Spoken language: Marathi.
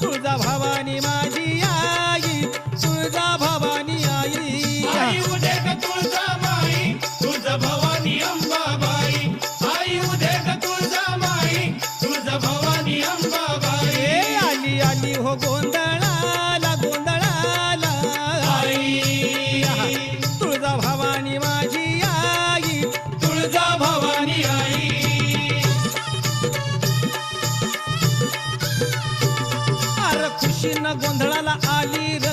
तुळजा भवानी माझी आई, तुळजा भवानी आई. आई उदे ग तुळजा माई, तुळजा भवानी अंबाबाई. आई उदे ग तुळजा माई, तुळजा भवानी अंबाबाई. आली आली हो गोंधळाला गोंधळाला आई तुळजा भवानी माझी आई, तुळजा भवानी आई. अरे खुशीनं गोंधळाला आली र